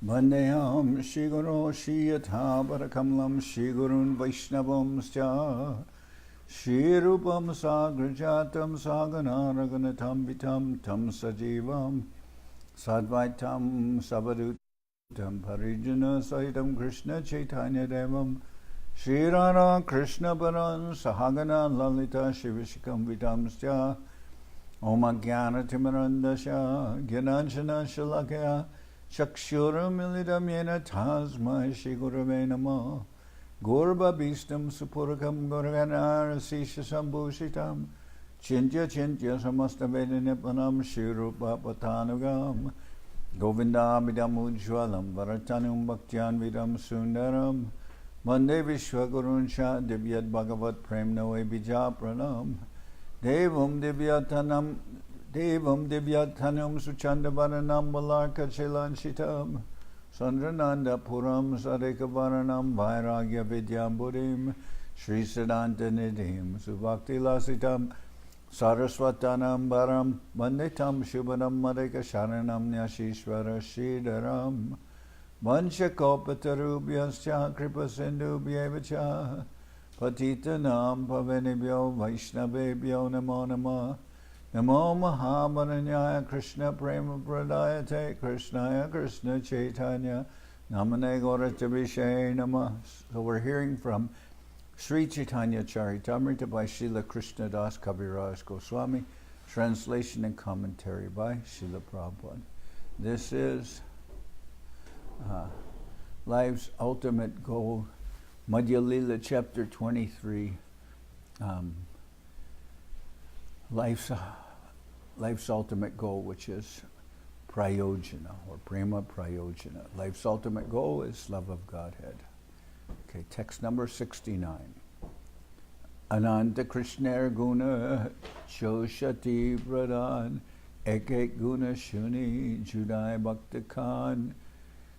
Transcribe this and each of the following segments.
Vandeham Shri Guru Shri Yatha Parakamlam Shri Gurun Vaishnavam Scha Shri Rupam Sagrajatam Sagana Raghunatam Vitam Tam Sajivam Sadvaitam Savadutam Parijana Sahitam Krishna Chaitanya Devam Shri Radha Krishna Paran Sahagana Lalita Shivishikam Vitam Scha Om Ajnana Timarandasya Gyananjana Shalakya Chakshuramilidam Yena Tasmai Shri Gurave Namah Gorba Bhistam Supurakam Gorganar Sisha Sambhushitam Chintya Chintya Samasta Vedanipanam Shri Rupa Patanugam Govinda Midam Ujwalam Varatanum Bhaktyan Vidam Sundaram Vande Vishwaguruncha Divyat Bhagavat Prem Noe Bija Pranam Devam Divyatanam Suchandavaranam Balarka Chilanshitam Sandrananda Puram Sadekavaranam Vairagya Vidyamburim Sri Sanatan Nidhim Subhakti Lasitam Saraswatanam Baram Vanditam Shubhanam Madeka Sharanam Nyashishvara Shridaram Vanchakopatarubhyascha Kripasindubhyevacha Patitanam Pavanibhyo Vaishnavebhyo Namo Namah Namo Mahamananyaya Krishna prema-prayojana Krishnaya Krishna Chaitanya Namane Gauratabhishe Namah. So we're hearing from Sri Chaitanya Charitamrita by Srila Krishna Das Kaviraj Goswami, translation and commentary by Srila Prabhupada. This is Life's Ultimate Goal, Madhya-lila, chapter 23. Life's ultimate goal, which is prayojana or prema-prayojana. Life's ultimate goal is love of Godhead. Okay, text number 69. Ananta Krishna Guna Choshati Pradhan Ekek Guna Shuni Judai Bhakta Khan.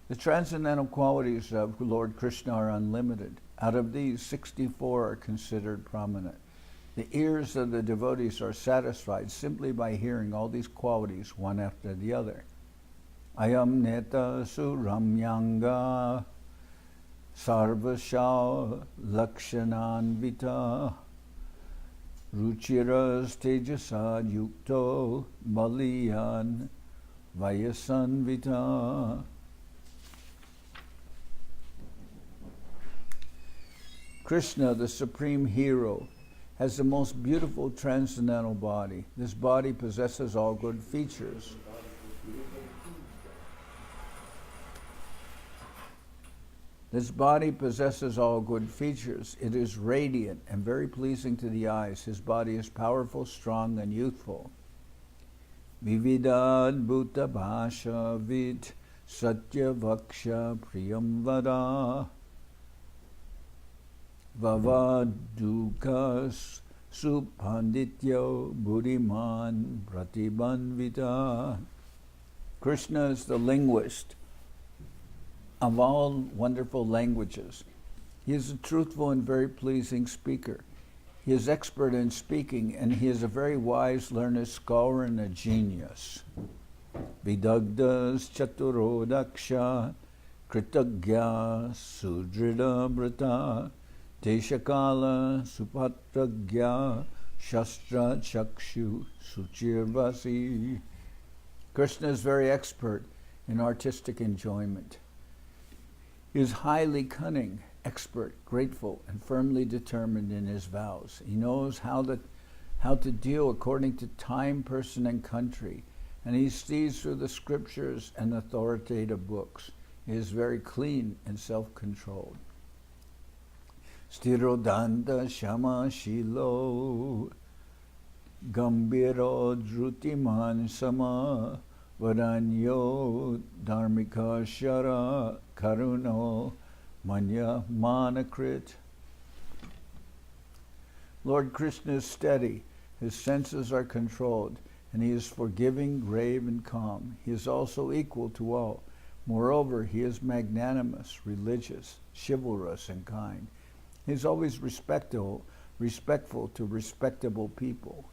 The transcendental qualities of Lord Krishna are unlimited. Out of these, 64 are considered prominent. The ears of the devotees are satisfied simply by hearing all these qualities one after the other. Ayam neta suramyanga sarvasha lakshananvita ruchiras tejasad yukto baliyan vayasanvita. Krishna, the supreme hero, has the most beautiful transcendental body. This body possesses all good features. This body possesses all good features. It is radiant and very pleasing to the eyes. His body is powerful, strong, and youthful. Vividad bhuta bhasha vid satya vaksha priyam vada Vavadukas supandityo buddhiman pratibandvita. Krishna is the linguist of all wonderful languages. He is a truthful and very pleasing speaker. He is expert in speaking, and he is a very wise, learned scholar and a genius. Vidagdas chaturodaksha kritagya sudrida brata Teshakala supatragya shastra chakshu suchirvasi. Krishna is very expert in artistic enjoyment. He is highly cunning, expert, grateful, and firmly determined in his vows. He knows how to deal according to time, person, and country, and he sees through the scriptures and authoritative books. He is very clean and self-controlled. Stirodanda Shama Shilo Gambiro Drutiman Sama Varanyo Dharmika Shara Karuno Manya Manakrit. Lord Krishna is steady, his senses are controlled, and he is forgiving, grave, and calm. He is also equal to all. Moreover, he is magnanimous, religious, chivalrous, and kind. He is always respectful to respectable people.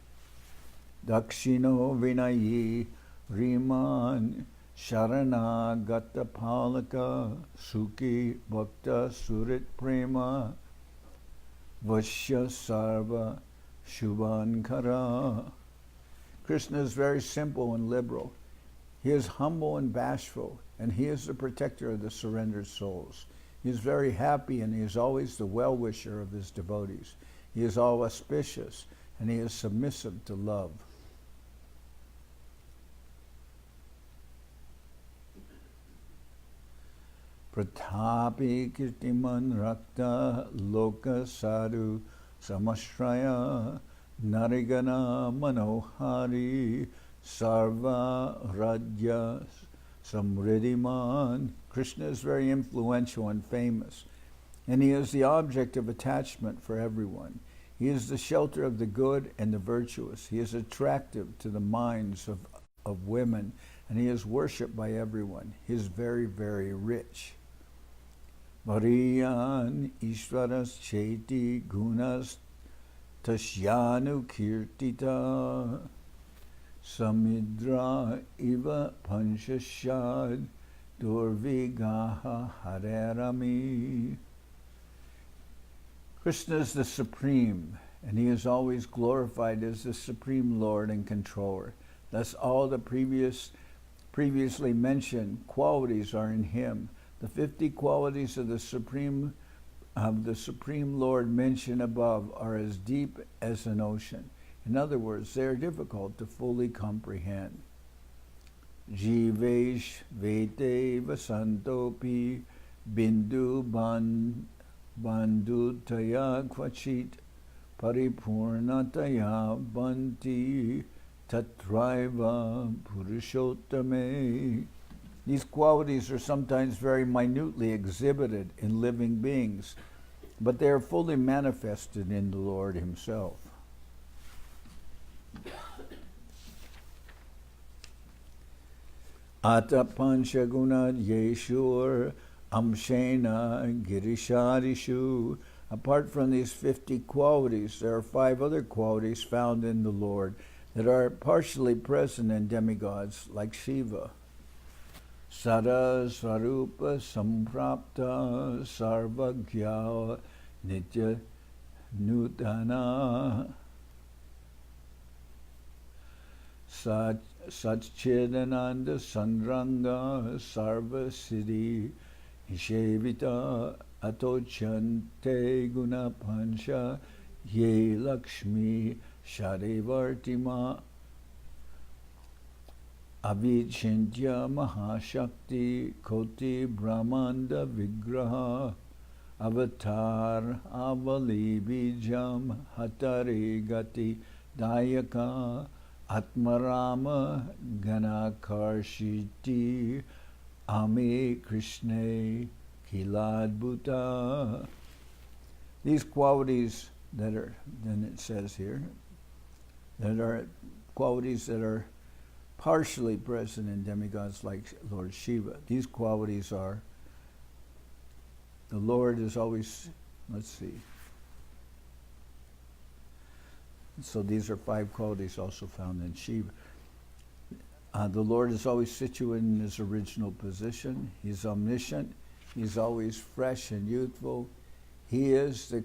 Dakshino Vinayi Riman Sharanagata Palaka Sukhi Bhakta Surit Prema Vashya Sarva Shubhankara. Krishna is very simple and liberal. He is humble and bashful, and he is the protector of the surrendered souls. He is very happy, and he is always the well-wisher of his devotees. He is all auspicious, and he is submissive to love. Pratapi kirtiman rakta loka sadhu samashraya narigana manohari sarva radya samriddhiman. Krishna is very influential and famous, and he is the object of attachment for everyone. He is the shelter of the good and the virtuous. He is attractive to the minds of women, and he is worshipped by everyone. He is very, very rich. Variyan Ishvaras Cheti Gunas Tashyanu Kirtita Samidra Iva Panchashad Durvigaha Harerami. Krishna is the Supreme, and he is always glorified as the Supreme Lord and Controller. Thus all the previously mentioned qualities are in him. The 50 qualities of the Supreme Lord mentioned above are as deep as an ocean. In other words, they are difficult to fully comprehend. Jivesh vete vasantopi bindu bandutaya kvachit paripurnataya banti tatraiva purushottame. These qualities are sometimes very minutely exhibited in living beings, but they are fully manifested in the Lord himself. Ata panchaguna yeshur amshena girisharishu. Apart from these 50 qualities, there are 5 other qualities found in the Lord that are partially present in demigods like Shiva. Sada Swarupa Samprapta Sarvagya Nitya Nutana Satchidananda Sandranga Sarva Siddhi Ishevita Atochante Guna Pancha Ye Lakshmi Shadevartima Avichintya Mahashakti Koti Brahmanda Vigraha Avatar Avali Bijam Hatari Gati Dayaka Atmarama Ganakarshiti Ame Krishne Kiladbhuta. These qualities that are, then it says here, that are qualities that are partially present in demigods like Lord Shiva. These qualities are, the Lord is always, let's see. So these are 5 qualities also found in Shiva. The Lord is always situated in his original position. He's omniscient. He's always fresh and youthful. He is the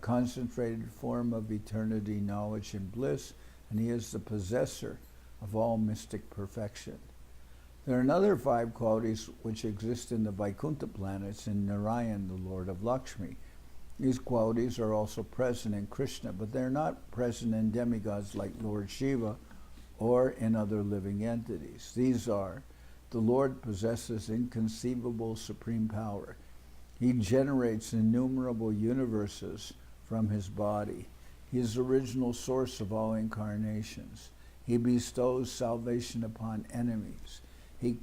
concentrated form of eternity, knowledge, and bliss, and he is the possessor of all mystic perfection. There are another 5 qualities which exist in the Vaikuntha planets in Narayan, the Lord of Lakshmi. These qualities are also present in Krishna, but they're not present in demigods like Lord Shiva or in other living entities. These are, the Lord possesses inconceivable supreme power. He generates innumerable universes from his body. He is the original source of all incarnations. He bestows salvation upon enemies. He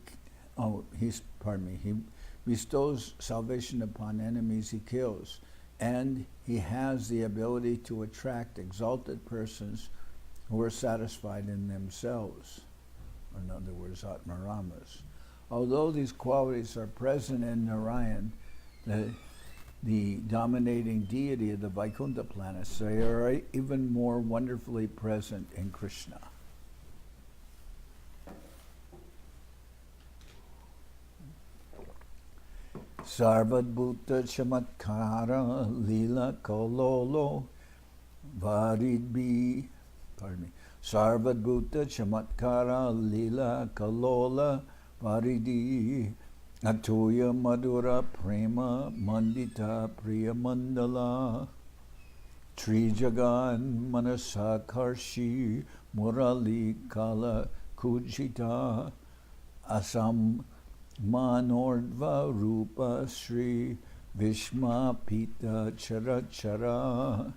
bestows salvation upon enemies he kills, and he has the ability to attract exalted persons who are satisfied in themselves. In other words, Atmaramas. Although these qualities are present in Narayan, the dominating deity of the Vaikuntha planets, they are even more wonderfully present in Krishna. Sarvadbhuta Chamatkara Lila Kololo Varidbi. Pardon me. Sarvadbhuta Chamatkara Lila Kalola Varidi Atoya Madhura Prema Mandita Priya Mandala Trijagan Manasakarshi Murali Kala Kujita Asam Manordva Rupa Sri Vishma Pita Chara Chara.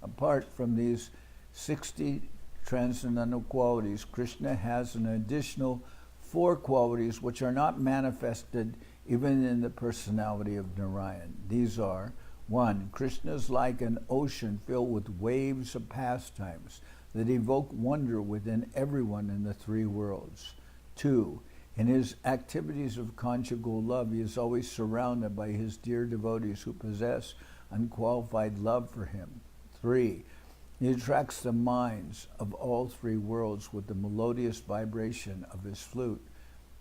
Apart from these 60 transcendental qualities, Krishna has an additional 4 qualities which are not manifested even in the personality of Narayan. These are: 1. Krishna is like an ocean filled with waves of pastimes that evoke wonder within everyone in the 3 worlds. 2. In his activities of conjugal love, he is always surrounded by his dear devotees who possess unqualified love for him. 3. He attracts the minds of all 3 worlds with the melodious vibration of his flute.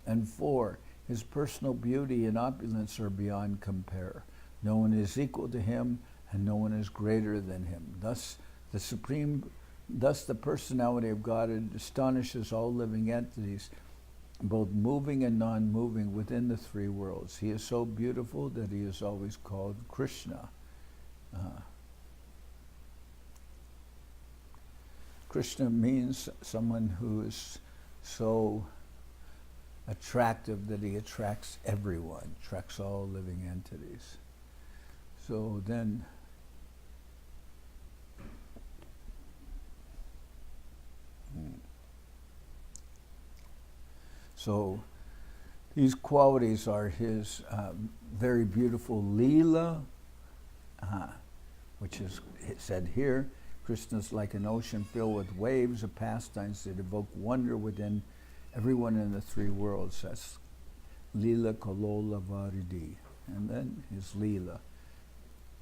And 4. His personal beauty and opulence are beyond compare. No one is equal to him, and no one is greater than him. Thus the personality of God astonishes all living entities, both moving and non-moving, within the 3 worlds. He is so beautiful that he is always called Krishna. Krishna means someone who is so attractive that he attracts everyone, attracts all living entities. So then, so these qualities are his very beautiful Leela, which is said here. Krishna is like an ocean filled with waves of pastimes that evoke wonder within everyone in the 3 worlds. That's Leela Kalola Varidi. And then his Leela.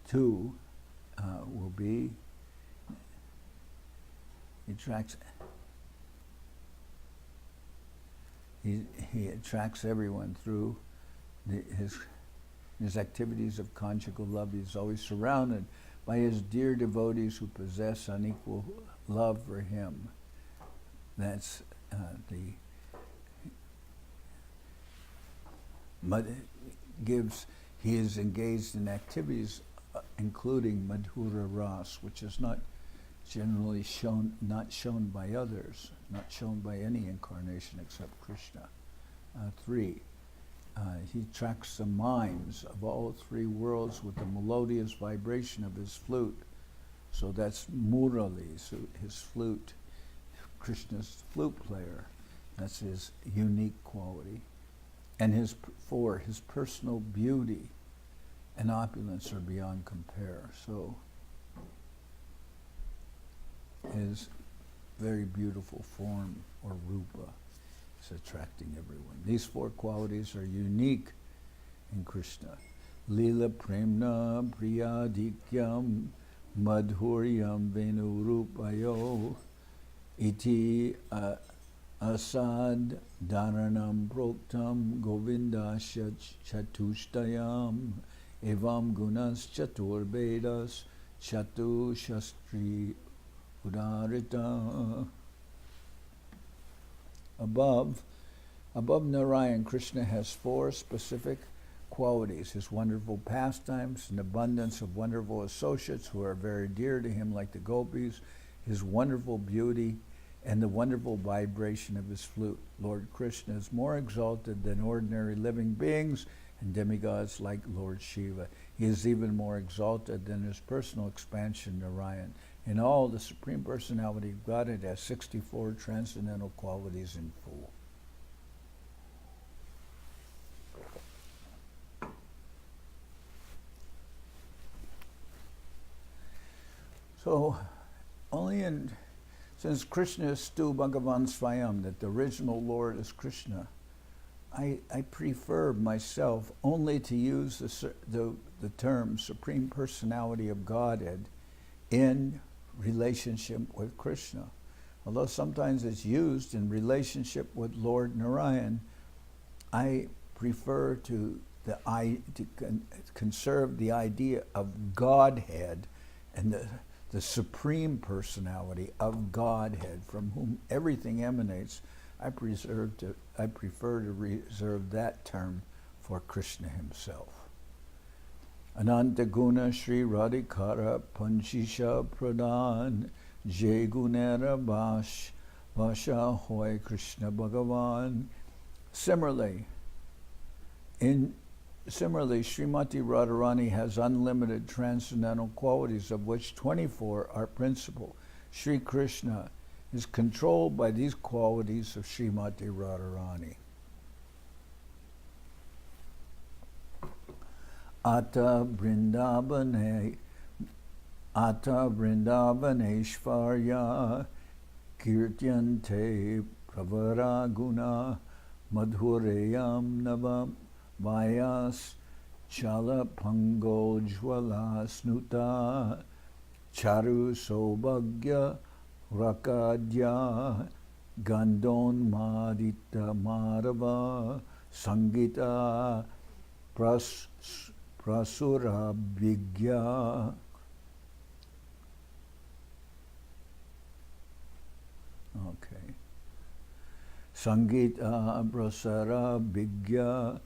2 will be, he attracts everyone through his activities of conjugal love. He's always surrounded by his dear devotees who possess unequal love for him. That's he is engaged in activities including Madhura Ras, which is not generally shown by others, not shown by any incarnation except Krishna. 3. He attracts the minds of all 3 worlds with the melodious vibration of his flute. So that's Murali, so his flute, Krishna's flute player. That's his unique quality. And 4, his personal beauty and opulence are beyond compare. So his very beautiful form, or rupa, is attracting everyone. These 4 qualities are unique in Krishna. Lila premna priyadikyam madhuryam venurupayo iti asad dharanam proktam govinda chatushtayam evam gunas chatur vedas chatu shastri udarita. Above Narayan, Krishna has 4 specific qualities: his wonderful pastimes, an abundance of wonderful associates who are very dear to him, like the gopis, his wonderful beauty, and the wonderful vibration of his flute. Lord Krishna is more exalted than ordinary living beings and demigods like Lord Shiva. He is even more exalted than his personal expansion, Narayan. In all, the Supreme Personality of Godhead has 64 transcendental qualities in full. So, since Krishna is Stu Bhagavan Swayam, that the original Lord is Krishna, I prefer myself only to use the term Supreme Personality of Godhead in relationship with Krishna. Although sometimes it's used in relationship with Lord Narayan, I prefer to conserve the idea of Godhead and the supreme personality of Godhead, from whom everything emanates. I prefer to reserve that term for Krishna himself. Ananta Guna Sri Radhikara Panchisha Pradhan Jai Gunera Vasha Hoy Krishna Bhagavan. Similarly, Srimati Radharani has unlimited transcendental qualities, of which 24 are principal. Sri Krishna is controlled by these qualities of Srimati Radharani. Ata Vrindavaneshvarya Kirtyante Pravara Guna Madhureyam Navam Vayas Chala Pangojwala Snuta Charu Sobhagya Rakadya Gandon Madita Madhava Sangita Prasura Bhigya. Okay. Sangita Prasara Bhigya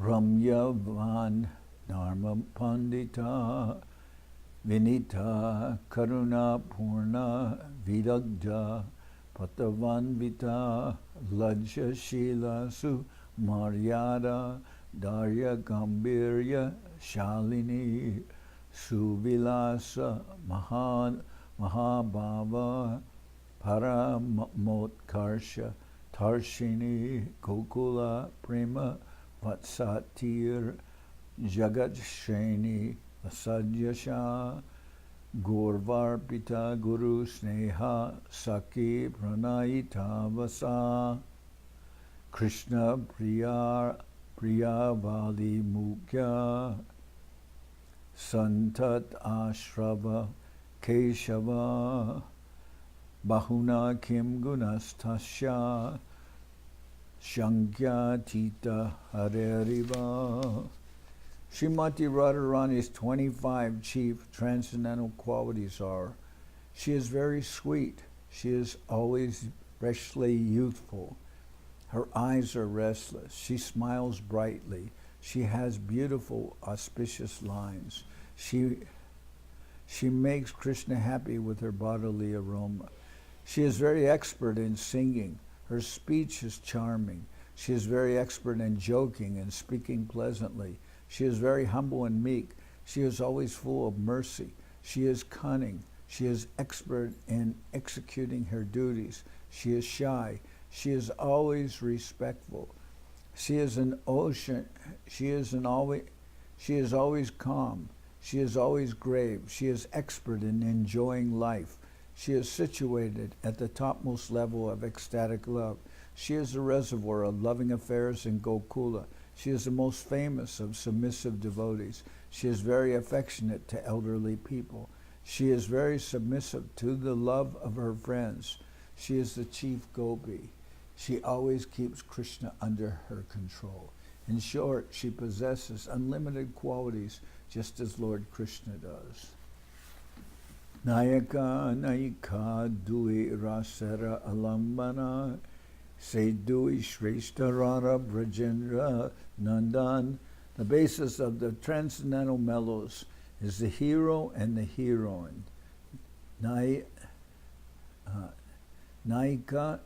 Ramya Van Dharma Pandita Vinita Karuna Purna Vidagda Patavanvita Lajja Shila Su Maryada Darya Gambirya Shalini Suvilasa Mahabhava Paramotkarsha Tarshini Gokula Prema Vatsatir Jagat Shreni Asadyasha Gaurvarpita Guru Sneha Saki Pranayita Vasa Krishna Priya Vali Mukya Santat Ashrava Keshava Bahuna Kim Gunastasya Shankya Tita Hareriva. Srimati Radharani's 25 chief transcendental qualities are: she is very sweet, she is always freshly youthful, her eyes are restless, she smiles brightly, she has beautiful auspicious lines, she makes Krishna happy with her bodily aroma. She is very expert in singing, her speech is charming, she is very expert in joking and speaking pleasantly, she is very humble and meek, she is always full of mercy, she is cunning, she is expert in executing her duties, she is shy, she is always respectful, she is an ocean, she is always calm, she is always grave, she is expert in enjoying life, she is situated at the topmost level of ecstatic love, she is a reservoir of loving affairs in Gokula, she is the most famous of submissive devotees, she is very affectionate to elderly people, she is very submissive to the love of her friends, she is the chief gopi, she always keeps Krishna under her control. In short, she possesses unlimited qualities just as Lord Krishna does. Nayaka Nayika Dui Rasara Alambana Se Dui Shrestha Radha Brajendra Nandan. The basis of the transcendental mellows is the hero and the heroine. Nayaka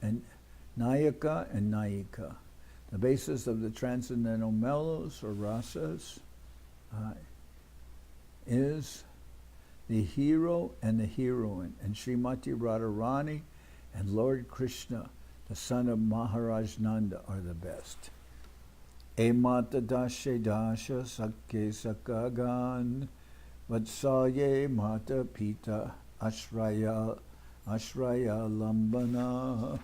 and Nayika. The basis of the transcendental mellows or rasas is the hero and the heroine, and Srimati Radharani and Lord Krishna, the son of Maharaj Nanda, are the best. E mata dashe dasha sakke sakagan vatsalye mata pita ashraya lambana.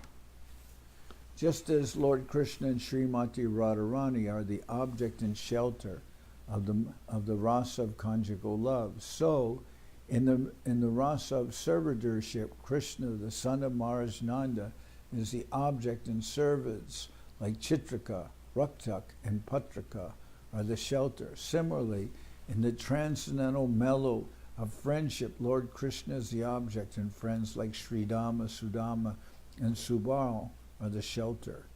Just as Lord Krishna and Srimati Radharani are the object and shelter of the rasa of conjugal love, so in the rasa of servitorship, Krishna, the son of Maharaj Nanda, is the object and servants like Chitrika, Raktak, and Patrika are the shelter. Similarly, in the transcendental mellow of friendship, Lord Krishna is the object, and friends like Sridama, Sudama, and Subal are the shelter.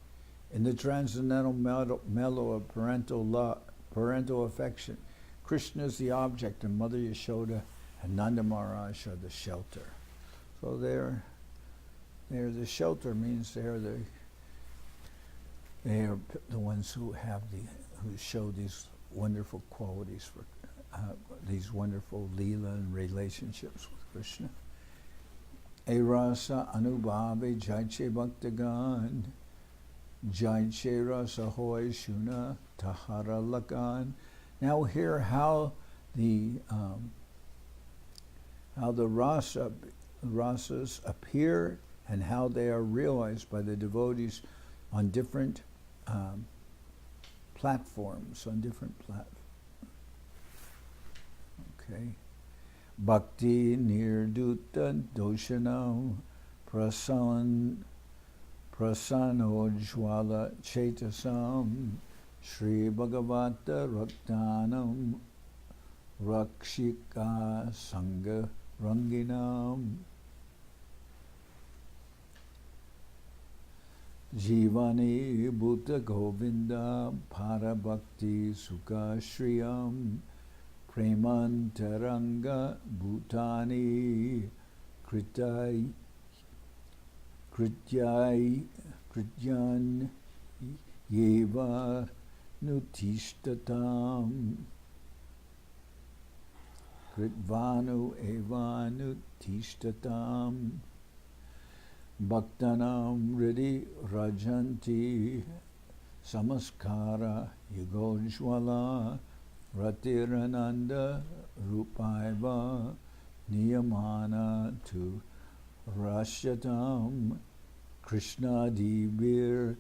In the transcendental mellow of parental love, parental affection, Krishna is the object, and Mother Yashoda and Nanda Maharaj are the shelter. So they're the shelter, means they are the ones who show these wonderful qualities for these wonderful lila and relationships with Krishna. Erasa anubhave jaiche bhaktagan, jaiche rasa hoy shuna tahara lakan. Now hear how the rasas appear and how they are realized by the devotees on different platforms, Okay. Bhakti nirduta doshanam prasanojwala chetasam Shri Bhagavata Raktanam Rakshika Sangha Ranginam Jivani Bhuta Govinda Parabhakti Sukha Shriyam Premantaranga Bhutani Krityan Yeva Nutishtatam Kritvanu Evanu Tishtatam Bhaktanam Ridi Rajanti Samaskara Yugojwala Ratirananda Rupaiva Niyamana Tu Rashyatam Krishna Dibir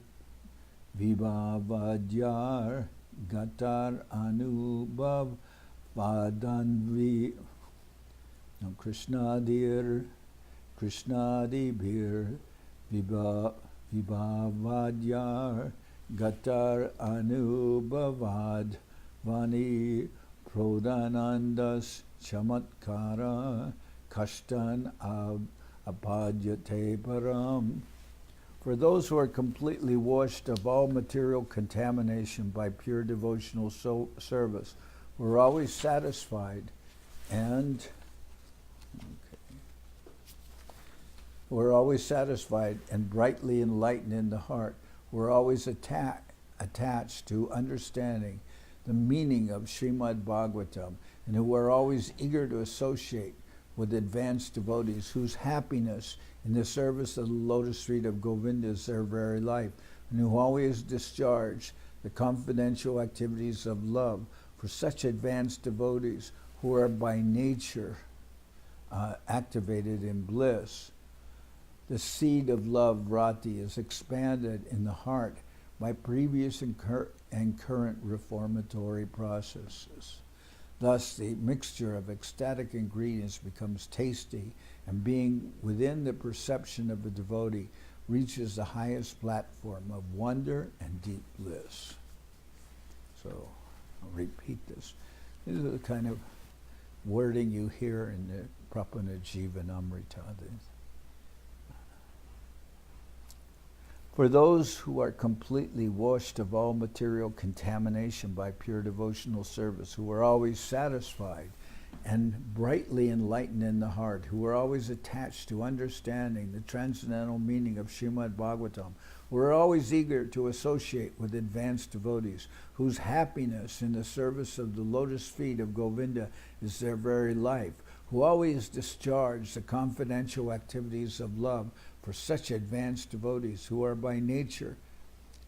Vibhavadyar Gatar Anubhav Vadanvi Krishnadibir Vibhavadyar Gatar Anubhavad Vani Prodhanandas Chamatkara Kashtan Apadyate Param. For those who are completely washed of all material contamination by pure devotional service, who are always satisfied and brightly enlightened in the heart, who are always attached to understanding the meaning of Srimad Bhagavatam, and who are always eager to associate with advanced devotees whose happiness in the service of the lotus feet of Govinda is their very life, and who always discharge the confidential activities of love. For such advanced devotees who are by nature activated in bliss, the seed of love, rati, is expanded in the heart by previous and current reformatory processes. Thus, the mixture of ecstatic ingredients becomes tasty, and being within the perception of a devotee reaches the highest platform of wonder and deep bliss. So, I'll repeat this. This is the kind of wording you hear in the Prapana Jivanamrita. For those who are completely washed of all material contamination by pure devotional service, who are always satisfied and brightly enlightened in the heart, who are always attached to understanding the transcendental meaning of Srimad Bhagavatam, who are always eager to associate with advanced devotees, whose happiness in the service of the lotus feet of Govinda is their very life, who always discharge the confidential activities of love. For such advanced devotees who are by nature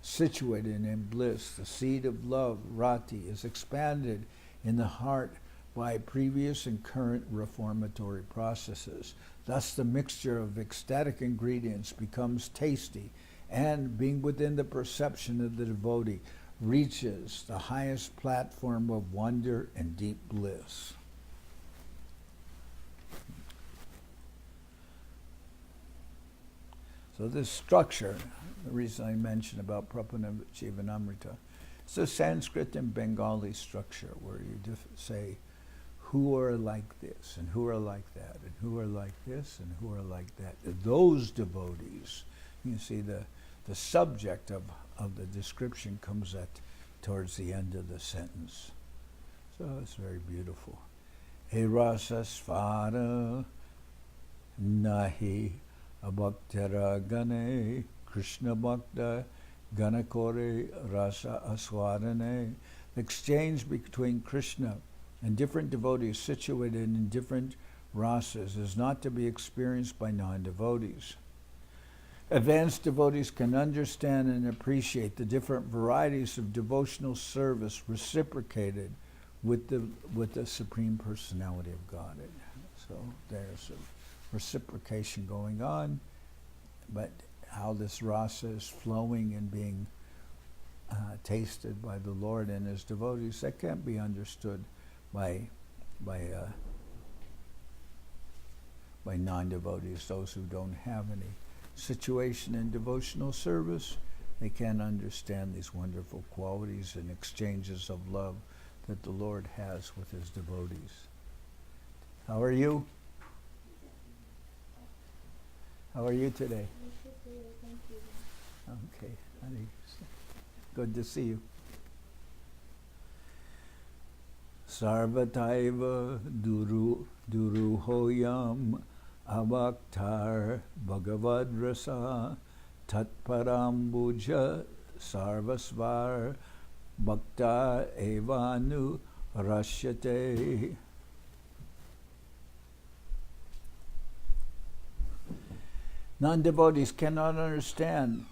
situated in bliss, the seed of love, rati, is expanded in the heart by previous and current reformatory processes. Thus the mixture of ecstatic ingredients becomes tasty, and being within the perception of the devotee, reaches the highest platform of wonder and deep bliss. So this structure the reason I mentioned about Prabhupada Jivanamrita. It's a Sanskrit and Bengali structure where you say who are like this and who are like that and who are like this and who are like that. Those devotees, you see the subject of the description comes towards the end of the sentence. So it's very beautiful. Erasa svara nahi abhaktara gane Krishna bhakta ganakore rasa aswarane. The exchange between Krishna and different devotees situated in different rasas is not to be experienced by non-devotees. Advanced devotees can understand and appreciate the different varieties of devotional service reciprocated with the Supreme Personality of Godhead. So there's a reciprocation going on, but how this rasa is flowing and being tasted by the Lord and His devotees, that can't be understood by non-devotees, those who don't have any situation in devotional service. They can't understand these wonderful qualities and exchanges of love that the Lord has with His devotees. How are you? How are you today? Thank you. Okay, honey. Good to see you. Sarvataiva duruhoyam avaktar bhagavad rasa tatparambuja sarvasvar bhakta evanu rashyate. Non-devotees cannot understand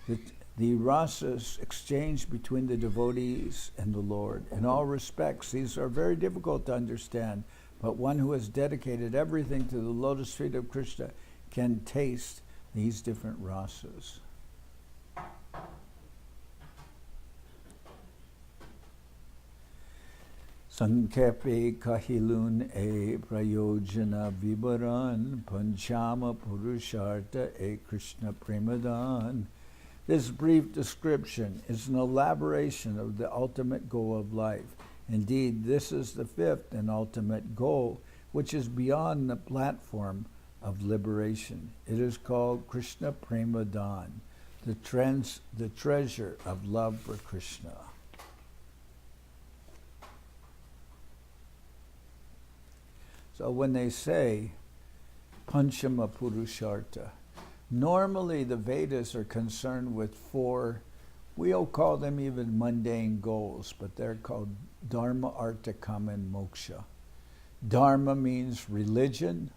the rasas exchange between the devotees and the Lord. In all respects, these are very difficult to understand, but one who has dedicated everything to the lotus feet of Krishna can taste these different rasas. Sankepe kahilun prayojana vibaran panchama purushartha Krishna premadan. This brief description is an elaboration of the ultimate goal of life. Indeed, this is the fifth and ultimate goal, which is beyond the platform of liberation. It is called Krishna Premadan, the treasure of love for Krishna. So when they say Panchama Purushartha, normally the Vedas are concerned with four, we'll call them even mundane goals, but they're called Dharma, Artha, Kama, and Moksha. Dharma means religion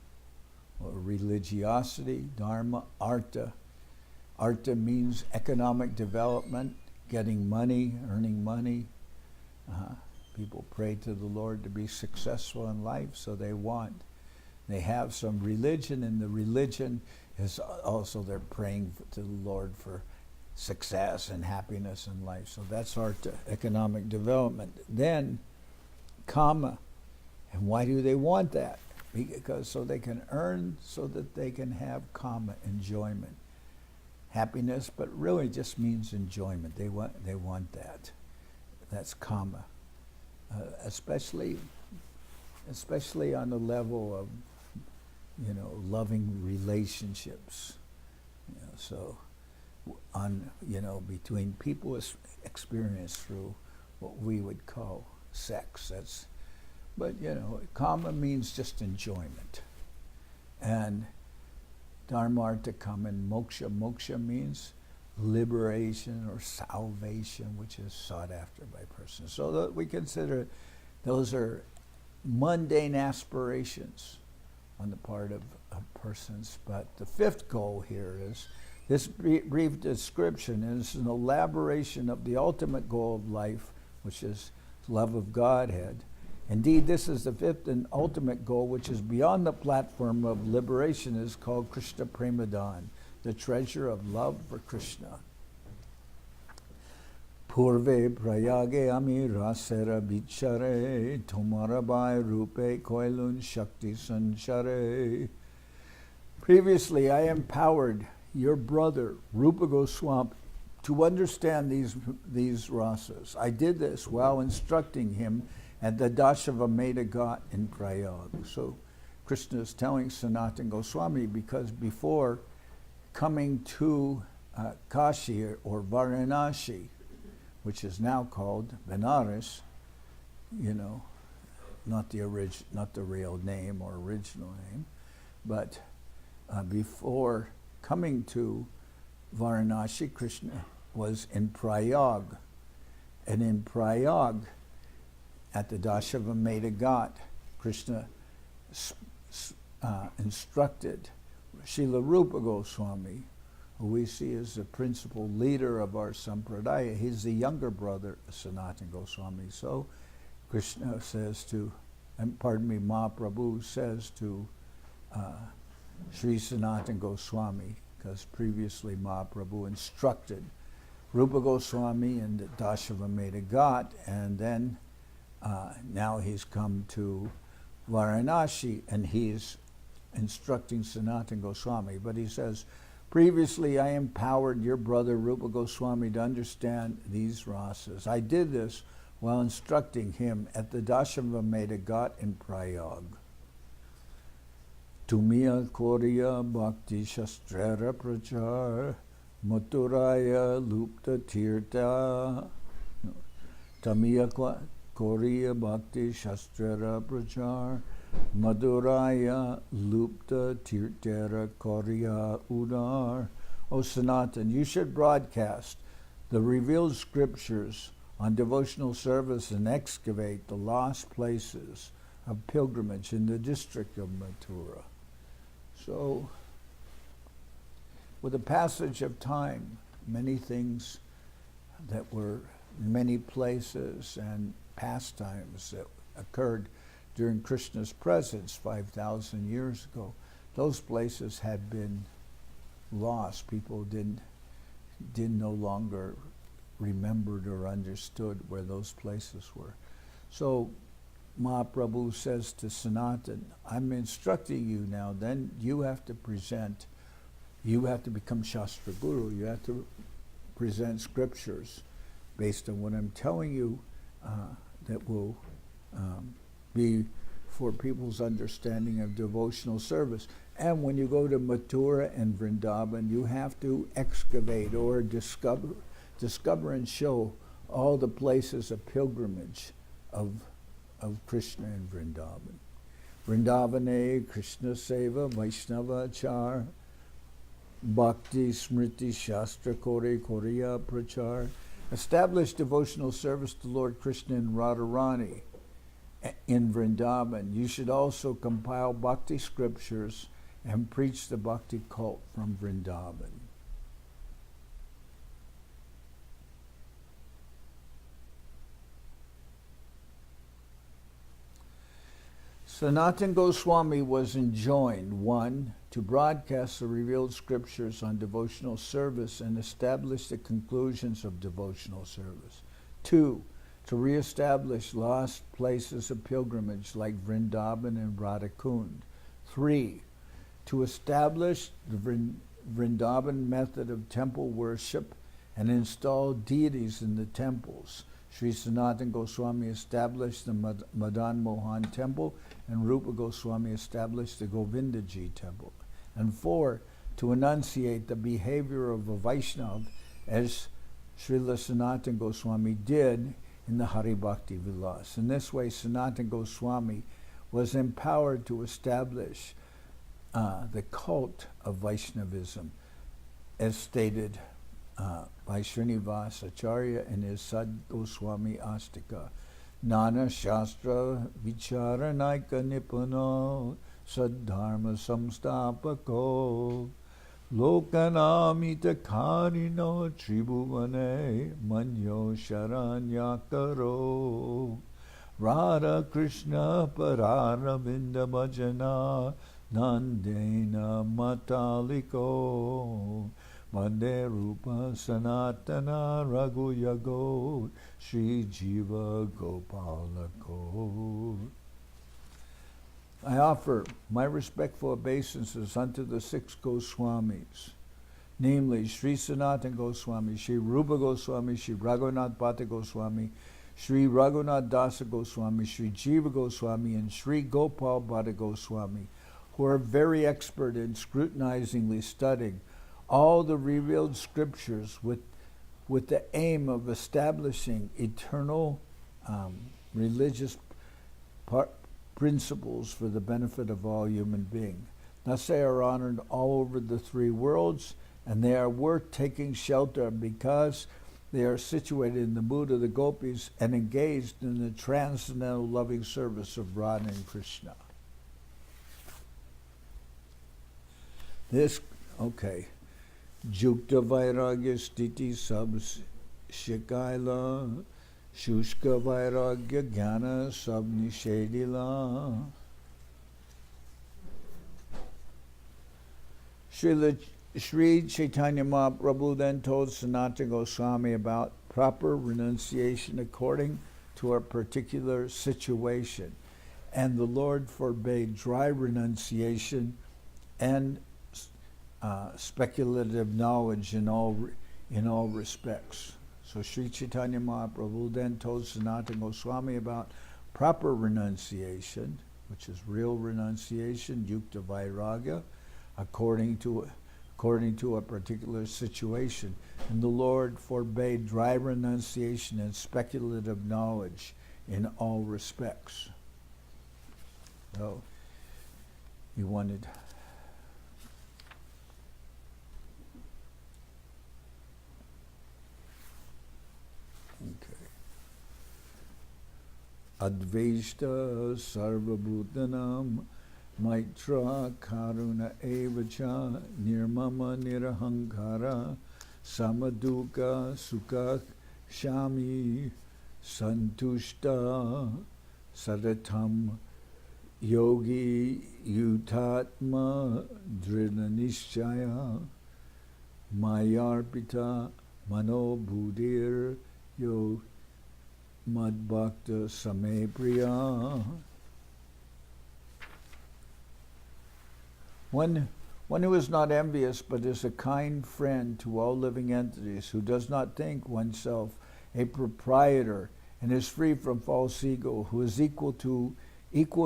or religiosity. Dharma, Artha. Artha means economic development, getting money, earning money. People pray to the Lord to be successful in life, so they have some religion, and the religion is also they're praying to the Lord for success and happiness in life. So that's our economic development. Then Kama. And why do they want that? Because so they can earn, so that they can have Kama, enjoyment. Happiness, but really just means enjoyment. They want that. That's Kama. Especially on the level of, loving relationships. So on, between people is experienced through what we would call sex. But Kama means just enjoyment. And Dharmartha, Kama, and Moksha. Moksha means liberation or salvation, which is sought after by persons. So that we consider those are mundane aspirations on the part of persons. But the fifth goal here is, this brief description is an elaboration of the ultimate goal of life, which is love of Godhead. Indeed, this is the fifth and ultimate goal, which is beyond the platform of liberation, is called Krishna Premadan, the treasure of love for Krishna. Purve prayage ami rasera bichare, tomarabai rupe koilun shakti sanchare. Previously, I empowered your brother, Rupa Goswami, to understand these rasas. I did this while instructing him at the Dashavameda Ghat in Prayag. So Krishna is telling Sanatan Goswami, because before coming to Kashi or Varanasi, which is now called Benares, not the real name or original name, but before coming to Varanasi, Krishna was in Prayag. And in Prayag, at the Dashavameda Ghat, Krishna instructed Srila Rupa Goswami, who we see as the principal leader of our sampradaya. He's the younger brother of Sanatan Goswami. So Krishna says Mahaprabhu says to Sri Sanatan Goswami, because previously Mahaprabhu instructed Rupa Goswami in the Dashavameda Ghat, and then now he's come to Varanasi and he's instructing Sanatan Goswami. But he says, previously I empowered your brother Rupa Goswami to understand these rasas. I did this while instructing him at the Dashavameda Ghat in Prayag. Tumiya Koriya Bhakti Shastrara Prachar Maturaya Lupta Tirtha. Tamiya Koriya Bhakti Shastrara Prachar Madhuraya Lupta Tirtera Koriya Udar. O Sanatan, you should broadcast the revealed scriptures on devotional service and excavate the lost places of pilgrimage in the district of Mathura. So, with the passage of time, many things that were many places and pastimes that occurred during Krishna's presence 5,000 years ago, those places had been lost. People didn't no longer remembered or understood where those places were. So Mahaprabhu says to Sanatan, I'm instructing you now, then you have to become Shastra Guru. You have to present scriptures based on what I'm telling you that will be for people's understanding of devotional service. And when you go to Mathura and Vrindavan, you have to excavate or discover and show all the places of pilgrimage of Krishna in Vrindavan. Vrindavane Krishna Seva Vaishnava Achar Bhakti Smriti Shastra Kore Korea Prachar. Establish devotional service to Lord Krishna in Radharani in Vrindavan. You should also compile bhakti scriptures and preach the bhakti cult from Vrindavan. Sanatan Goswami was enjoined, 1, to broadcast the revealed scriptures on devotional service and establish the conclusions of devotional service. 2, to reestablish lost places of pilgrimage like Vrindavan and Radhakund. 3, to establish the Vrindavan method of temple worship and install deities in the temples. Sri Sanatan Goswami established the Madan Mohan temple and Rupa Goswami established the Govindaji temple. And 4, to enunciate the behavior of a Vaishnav as Srila Sanatan Goswami did in the Hari Bhakti Vilas. In this way, Sanatan Goswami was empowered to establish the cult of Vaishnavism, as stated by Srinivas Acharya in his Sad Goswami Astika. Nana Shastra Vicharanaika Nipano Saddharma Samstapako Lokanamita Karino Tribhuvane Manyo Sharanyakaro Radha Krishna Pararavinda Bhajana Nandena Mataliko Mande Rupa Sanatana Raghuyago Sri Jiva Gopalako. I offer my respectful obeisances unto the 6 Goswamis, namely Sri Sanatan Goswami, Sri Rupa Goswami, Sri Raghunath Bhatta Goswami, Sri Raghunath Dasa Goswami, Sri Jiva Goswami, and Sri Gopal Bhatta Goswami, who are very expert in scrutinizingly studying all the revealed scriptures with the aim of establishing eternal religious principles for the benefit of all human beings. Thus they are honored all over the three worlds, and they are worth taking shelter because they are situated in the mood of the gopis and engaged in the transcendental loving service of Radha and Krishna. This, okay. Jukta Vairagya Stiti Sab Shikaila Shushka Vairagya Jnana Sab Nishedila. Sri Chaitanya Mahaprabhu then told Sanatana Goswami about proper renunciation according to our particular situation. And the Lord forbade dry renunciation and speculative knowledge in all respects. So Sri Chaitanya Mahaprabhu then told Sanatana Goswami about proper renunciation, which is real renunciation, yukta vairagya, according to a particular situation. And the Lord forbade dry renunciation and speculative knowledge in all respects. So he wanted Advaishta sarvabhutanam maitra karuna evacha nirmama nirahankara samaduka sukha shami santushta sadatam yogi yutatma dridhanishchaya mayarpita manobhudir yo madbhakta same priya. One who is not envious but is a kind friend to all living entities, who does not think oneself a proprietor and is free from false ego, who is equal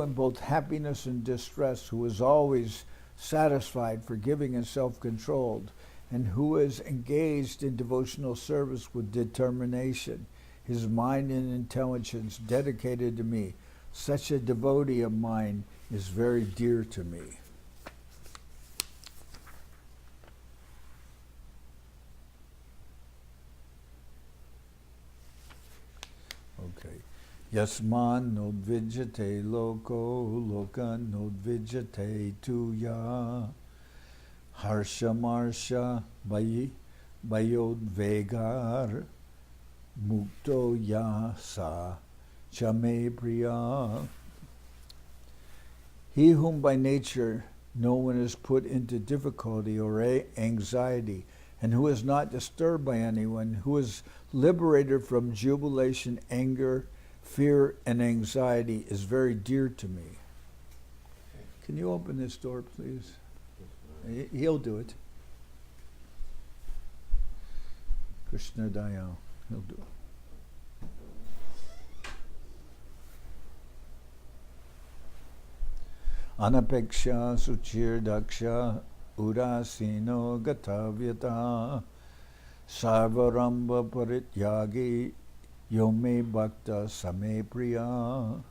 in both happiness and distress, who is always satisfied, forgiving, and self-controlled, and who is engaged in devotional service with determination, his mind and intelligence dedicated to me. Such a devotee of mine is very dear to me. Okay. Yasman nodvijate loko loka nodvijate tuya harsha marsha bayodvegar mukto yasa chame priya. He whom by nature no one is put into difficulty or anxiety, and who is not disturbed by anyone, who is liberated from jubilation, anger, fear, and anxiety, is very dear to me. Can you open this door, please? He'll do it. Krishna Dayal. He'll do it. Anapeksha suchir daksha urasino gatavyata sarvaramba parityagi yome bhakta same priya.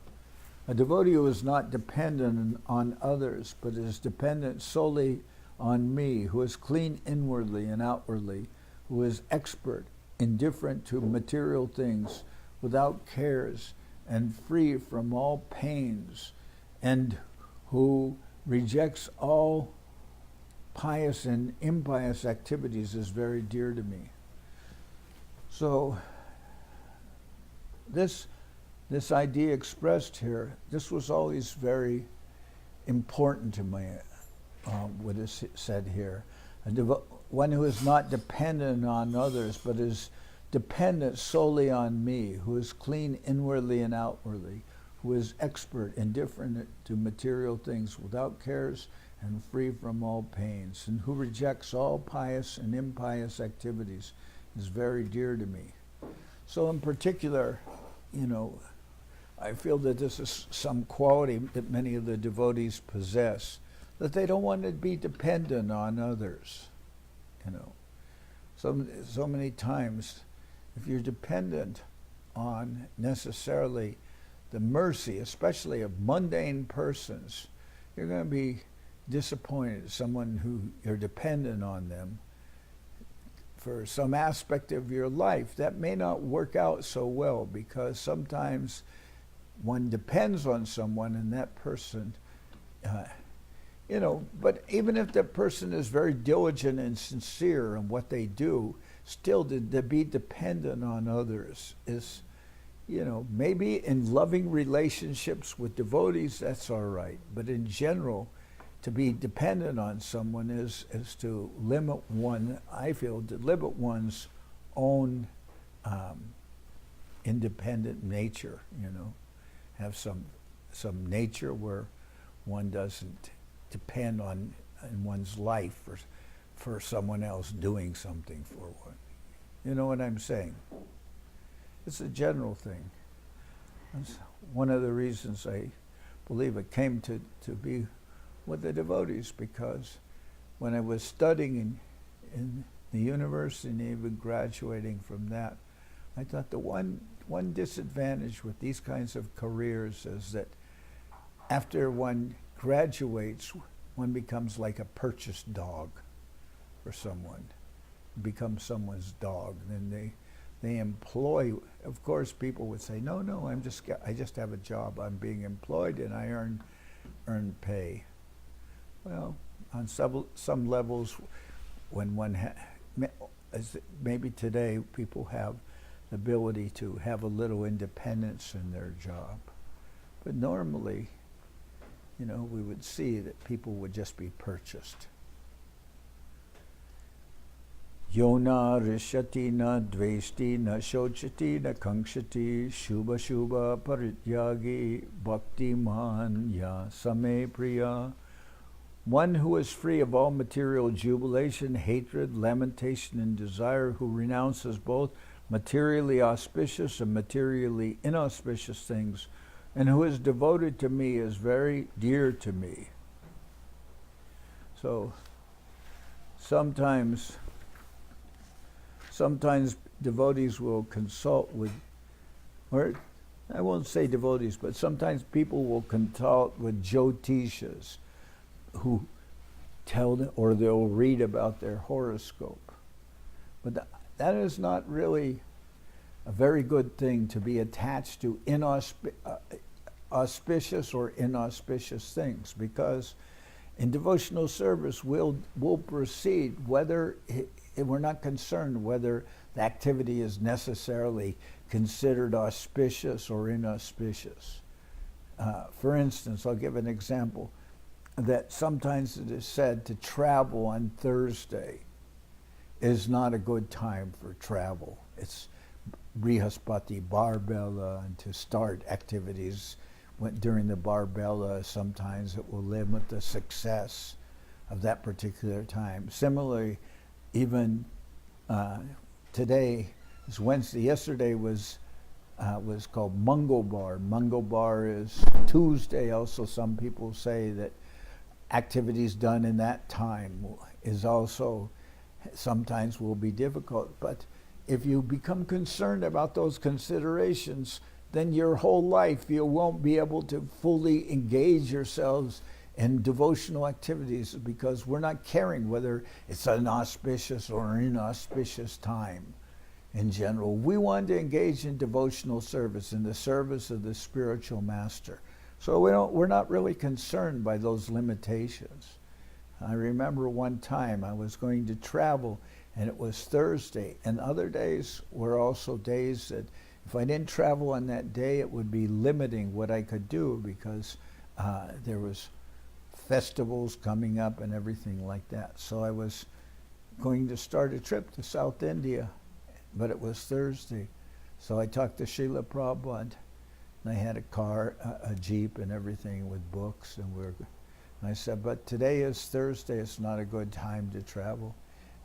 A devotee who is not dependent on others, but is dependent solely on me, who is clean inwardly and outwardly, who is expert, indifferent to material things, without cares, and free from all pains, and who rejects all pious and impious activities, is very dear to me. So this idea expressed here, this was always very important to me, what is said here. One who is not dependent on others, but is dependent solely on me, who is clean inwardly and outwardly, who is expert, indifferent to material things, without cares, and free from all pains, and who rejects all pious and impious activities, is very dear to me. So in particular, I feel that this is some quality that many of the devotees possess, that they don't want to be dependent on others. So many times, if you're dependent on necessarily the mercy, especially of mundane persons, you're going to be disappointed. Someone who you're dependent on them for some aspect of your life, that may not work out so well, because sometimes one depends on someone and that person, but even if that person is very diligent and sincere in what they do, still to be dependent on others is, maybe in loving relationships with devotees, that's all right. But in general, to be dependent on someone is to limit one's own independent nature, have some nature where one doesn't depend on in one's life for someone else doing something for one. You know what I'm saying? It's a general thing. That's one of the reasons I believe I came to be with the devotees, because when I was studying in the university and even graduating from that, I thought the one disadvantage with these kinds of careers is that after one graduates, one becomes like a purchased dog for someone, becomes someone's dog. Then they employ. Of course, people would say, "No, I just have a job. I'm being employed and I earn pay." Well, on some levels, when maybe today people have the ability to have a little independence in their job, but normally, we would see that people would just be purchased. Yona rishati na dveshti na shochati na kankshati shubha shubha parityagi bhakti man ya same priya. One who is free of all material jubilation, hatred, lamentation, and desire, who renounces both materially auspicious and materially inauspicious things, and who is devoted to me, is very dear to me. So sometimes devotees will consult with, or I won't say devotees, but sometimes people will consult with jyotishas who tell them, or they'll read about their horoscope. But that is not really a very good thing, to be attached to auspicious or inauspicious things, because in devotional service we'll proceed whether we're not concerned whether the activity is necessarily considered auspicious or inauspicious. For instance, I'll give an example, that sometimes it is said to travel on Thursday is not a good time for travel. It's Brihaspati Barbela, and to start activities during the Barbela, sometimes it will limit the success of that particular time. Similarly, even today is Wednesday. Yesterday was called Mangalbar. Mangalbar is Tuesday. Also, some people say that activities done in that time is also sometimes will be difficult. But if you become concerned about those considerations, then your whole life you won't be able to fully engage yourselves in devotional activities, because we're not caring whether it's an auspicious or an inauspicious time. In general, we want to engage in devotional service, in the service of the spiritual master. So we're not really concerned by those limitations. I remember one time I was going to travel, and it was Thursday, and other days were also days that if I didn't travel on that day, it would be limiting what I could do, because there was festivals coming up and everything like that. So I was going to start a trip to South India, but it was Thursday. So I talked to Srila Prabhupada, and I had a car, a Jeep and everything with books, and we were I said, but today is Thursday, it's not a good time to travel.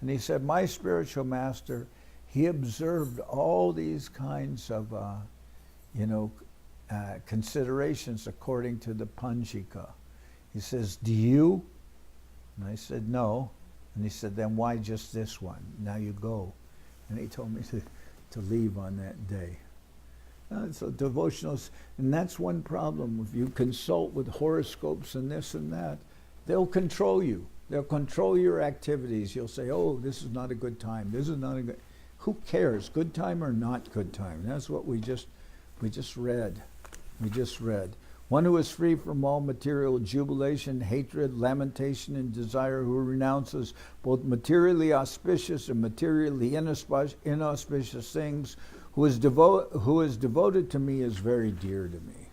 And he said, my spiritual master, he observed all these kinds of, considerations according to the Panjika. He says, do you? And I said, no. And he said, then why just this one? Now you go. And he told me to leave on that day. So devotionals, and that's one problem. If you consult with horoscopes and this and that, they'll control you. They'll control your activities. You'll say, oh, this is not a good time. This is not a good... Who cares? Good time or not good time? That's what we just read. We just read. One who is free from all material jubilation, hatred, lamentation, and desire, who renounces both materially auspicious and materially inauspicious things, who is devoted to me, is very dear to me.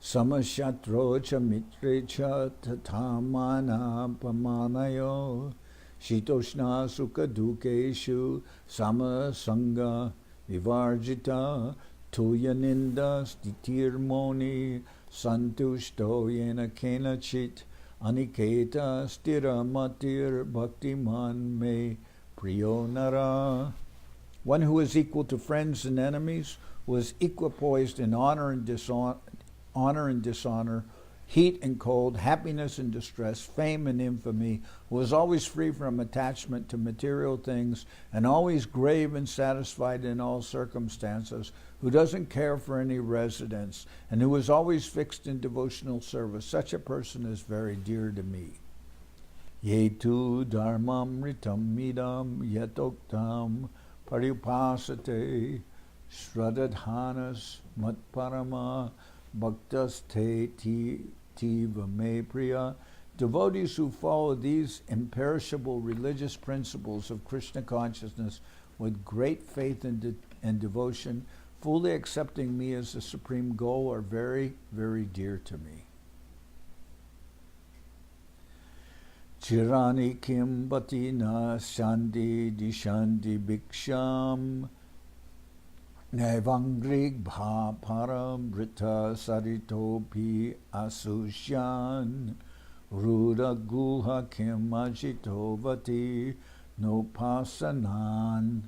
Samashatro cha mitre cha tatamana pamanayo shitoshna sukha dukeshu samasanga vivarjita tuyaninda stitirmoni santushto yena kenachit aniketa stiramatir bhaktiman me priyonara. One who is equal to friends and enemies, who is equipoised in honor and dishonor, heat and cold, happiness and distress, fame and infamy, who is always free from attachment to material things and always grave and satisfied in all circumstances, who doesn't care for any residence, and who is always fixed in devotional service. Such a person is very dear to me. Yetu dharmamritam midam yatoktam paripasate shradadhanas matparama bhaktaste tiva me priya. Devotees who follow these imperishable religious principles of Krishna consciousness with great faith and devotion, fully accepting me as the supreme goal, are very, very dear to me. Chirani kim batina shanti dishanti bhiksham Nevangrig bha paramrita saritopi asusyan ruda guha kim ajitovati no pasananan.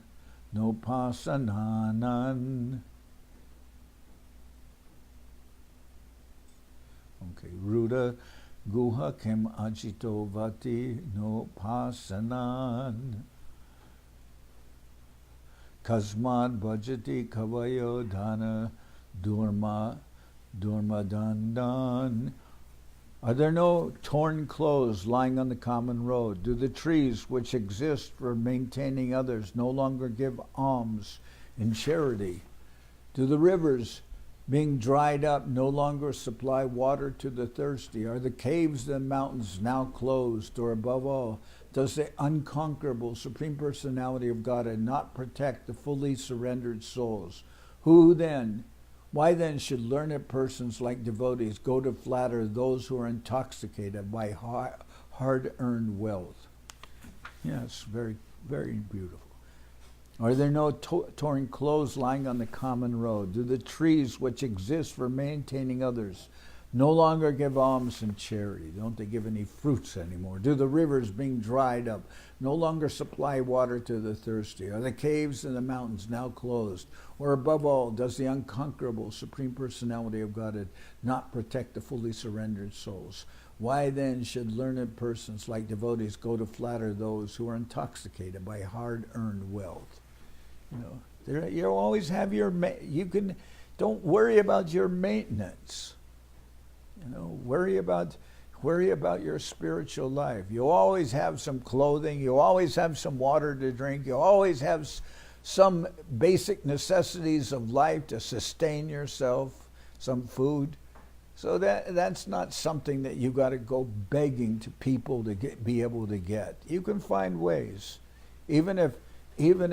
Okay, ruda guha kim ajitovati no pasanan. Kasmad bhajati kavayo dhana durmadandan. Are there no torn clothes lying on the common road? Do the trees which exist for maintaining others no longer give alms in charity? Do the rivers, being dried up, no longer supply water to the thirsty? Are the caves and mountains now closed? Or above all, does the unconquerable Supreme Personality of Godhead not protect the fully surrendered souls? Why then should learned persons like devotees go to flatter those who are intoxicated by hard-earned wealth? Yes, very, very beautiful. Are there no torn clothes lying on the common road? Do the trees which exist for maintaining others no longer give alms and charity? Don't they give any fruits anymore? Do the rivers, being dried up, no longer supply water to the thirsty? Are the caves and the mountains now closed? Or above all, does the unconquerable Supreme Personality of Godhead not protect the fully surrendered souls? Why then should learned persons like devotees go to flatter those who are intoxicated by hard-earned wealth? You always have don't worry about your maintenance. Worry about your spiritual life. You always have some clothing. You always have some water to drink. You always have some basic necessities of life to sustain yourself, some food. So that's not something that you got to go begging to people to be able to get. You can find ways, even if you're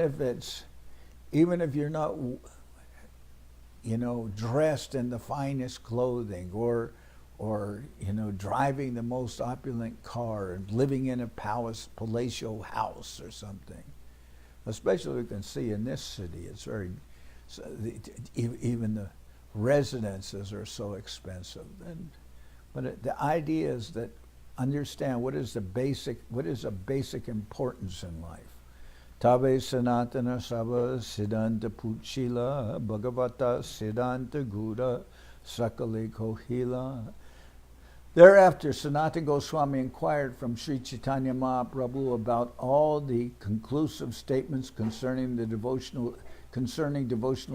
not, dressed in the finest clothing or driving the most opulent car and living in a palatial house or something. Especially you can see in this city, it's even the residences are so expensive. And But the idea is that understand what is a basic importance in life. Tabe Sanatana Sava Siddhanta Puchila Bhagavata Siddhanta Gura Sakale Kohila. Thereafter, Sanatan Goswami inquired from Sri Chaitanya Mahaprabhu about all the conclusive statements concerning devotional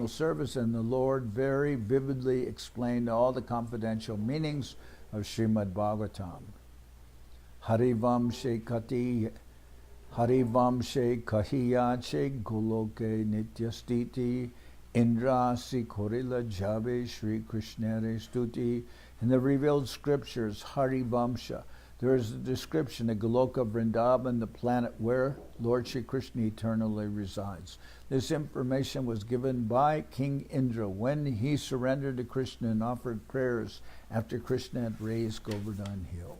service, and the Lord very vividly explained all the confidential meanings of Srimad Bhagavatam. Harivamshe kahiyache goloke nityastiti indrasi korila jave Shri Krishnere stuti. In the revealed scriptures, Harivamsha, there is a description of Goloka Vrindavan, the planet where Lord Shri Krishna eternally resides. This information was given by King Indra when he surrendered to Krishna and offered prayers after Krishna had raised Govardhan Hill.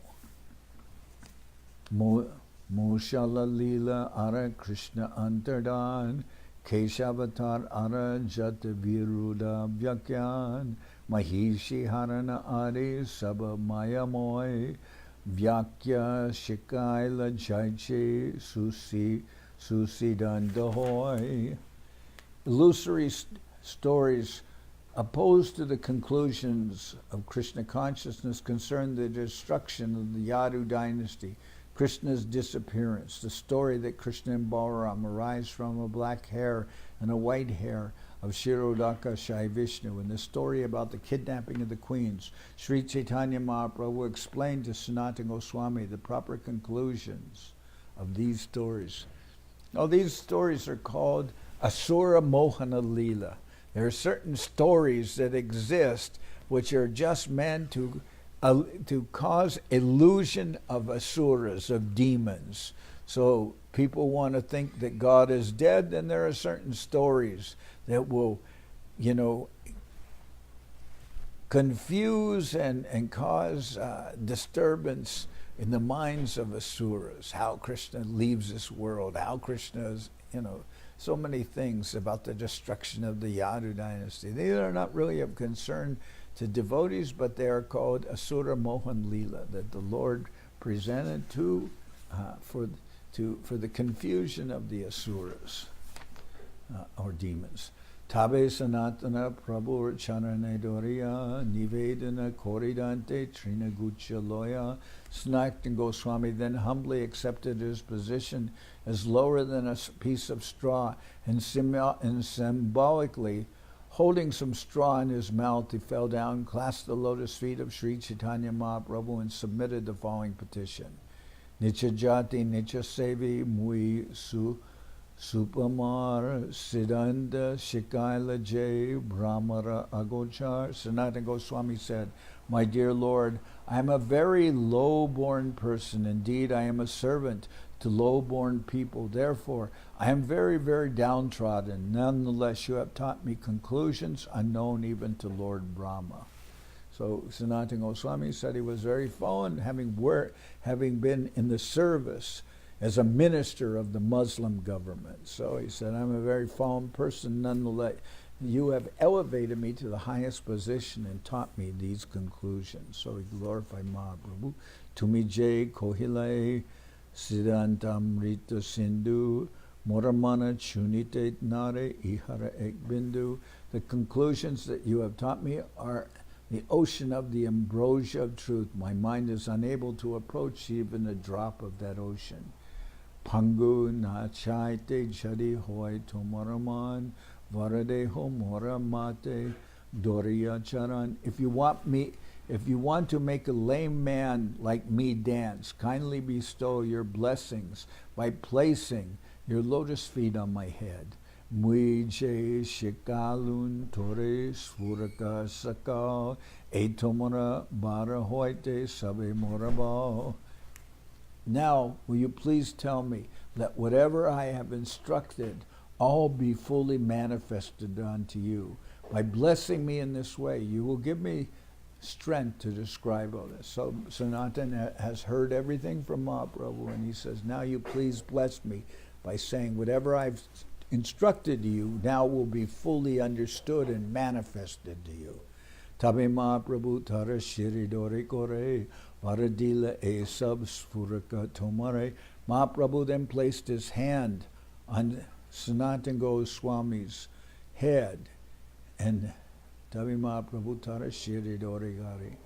Moshala Lila Ara Krishna Antardan Keshavatar Ara Jata Viruda Vyakyan Mahishi Harana Ari Sabha Mayamoy Vyakya Shikaila Jaiche Susidandahoy. Illusory stories opposed to the conclusions of Krishna consciousness concern the destruction of the Yadu dynasty, Krishna's disappearance, the story that Krishna and Balaram arise from a black hair and a white hair of Shirodaka Shai Vishnu, and the story about the kidnapping of the queens. Sri Chaitanya Mahaprabhu explained to Sanatan Goswami the proper conclusions of these stories. Now, these stories are called Asura Mohana Lila. There are certain stories that exist which are just meant to cause illusion of asuras, of demons. So people want to think that God is dead, and there are certain stories that will, confuse and cause disturbance in the minds of asuras. How Krishna leaves this world, how Krishna is, so many things about the destruction of the Yadu dynasty. These are not really of concern to devotees, but they are called Asura Mohan Lila, that the Lord presented for the confusion of the asuras or demons. Tabe Sanatana Prabhu Charane Doriya Nivedana Koridante Trinagucha Loya. Sanatan Goswami then humbly accepted his position as lower than a piece of straw, and symbolically holding some straw in his mouth, he fell down, clasped the lotus feet of Sri Chaitanya Mahaprabhu, and submitted the following petition. Nicha Jati Nicha Sevi Mui Supamar Siddhanta Shikaila Jay Brahmara Agochar. Sanatana Goswami said, "My dear Lord, I am a very low-born person. Indeed, I am a servant to low-born people. Therefore, I am very, very downtrodden. Nonetheless, you have taught me conclusions unknown even to Lord Brahma." So Sanatana Goswami said he was very fallen, having been in the service as a minister of the Muslim government. So he said, I'm a very fallen person. Nonetheless, you have elevated me to the highest position and taught me these conclusions. So he glorified Mahaprabhu. Tumi Jai Kohilai Siddhantamrita Sindhu Moramana Chunite Nare Ihara Ekbindu. The conclusions that you have taught me are the ocean of the ambrosia of truth. My mind is unable to approach even a drop of that ocean. Pangu na chaite jadi hoy tomaraman varadeho moramate doriya charan. If you want to make a lame man like me dance, kindly bestow your blessings by placing your lotus feet on my head. Muije shikalun tore svuraka sakal etomara bara hoite sabe morabal. Now, will you please tell me, let whatever I have instructed all be fully manifested unto you. By blessing me in this way, you will give me strength to describe all this. So Sanatan has heard everything from Mahaprabhu, and he says, now you please bless me by saying whatever I've instructed you now will be fully understood and manifested to you. Tabe Mahaprabhu Tara Shiri Dore Kore Varadila E Sub Sphuraka Tomare. Mahaprabhu then placed his hand on Sanatan Goswami's head, and Tabe Mahaprabhu Tara Shiri Dore Gari.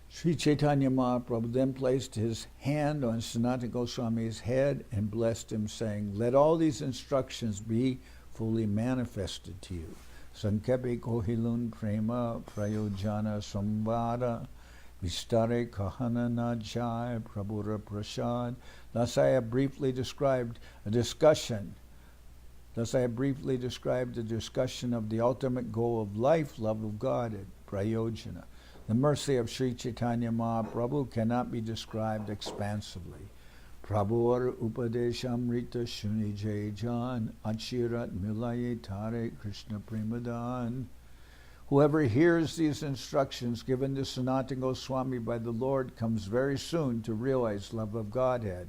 Sri Chaitanya Mahaprabhu then placed his hand on Sanatan Goswami's head and blessed him, saying, "Let all these instructions be fully manifested to you. Sankepe kohilun prema-prayojana samvada vistare kahana najai prabhura prasad." Thus I have briefly described the discussion of the ultimate goal of life, love of Godhead, prayojana. The mercy of Sri Chaitanya Mahaprabhu cannot be described expansively. Prabhupada Upadeshamrita Shuni Jai Jan Achirat Milaye Tare Krishna Premadan. Whoever hears these instructions given to Sanatan Goswami by the Lord comes very soon to realize love of Godhead,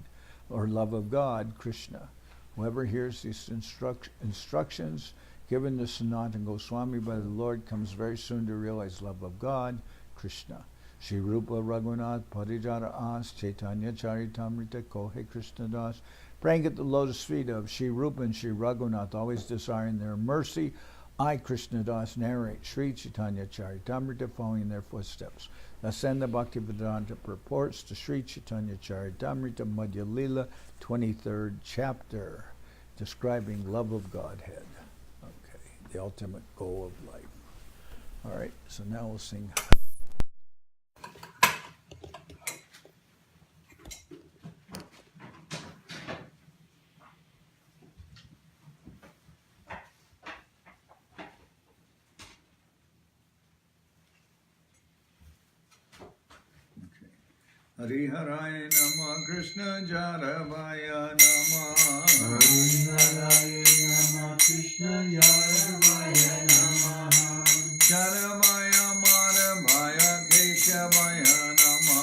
or love of God, Krishna. Whoever hears these instructions given to Sanatan Goswami by the Lord comes very soon to realize love of God, Krishna. Shri Rupa Raghunath Parijara As Chaitanya Charitamrita Kohe Krishna Das. Praying at the lotus feet of Shri Rupa and Shri Raghunath, always desiring their mercy, I, Krishna Das, narrate Sri Chaitanya Charitamrita, following their footsteps. Thus end the Bhaktivedanta purports to Sri Chaitanya Charitamrita, Madhya-lila, 23rd chapter, describing love of Godhead. Okay, the ultimate goal of life. All right, so now we'll sing. Hari Haraya Nama Krishna Jaravaya Nama. Hari Haraya Nama Krishna Jaravaya Nama. Jaravaya Maravaya Keshavaya Nama.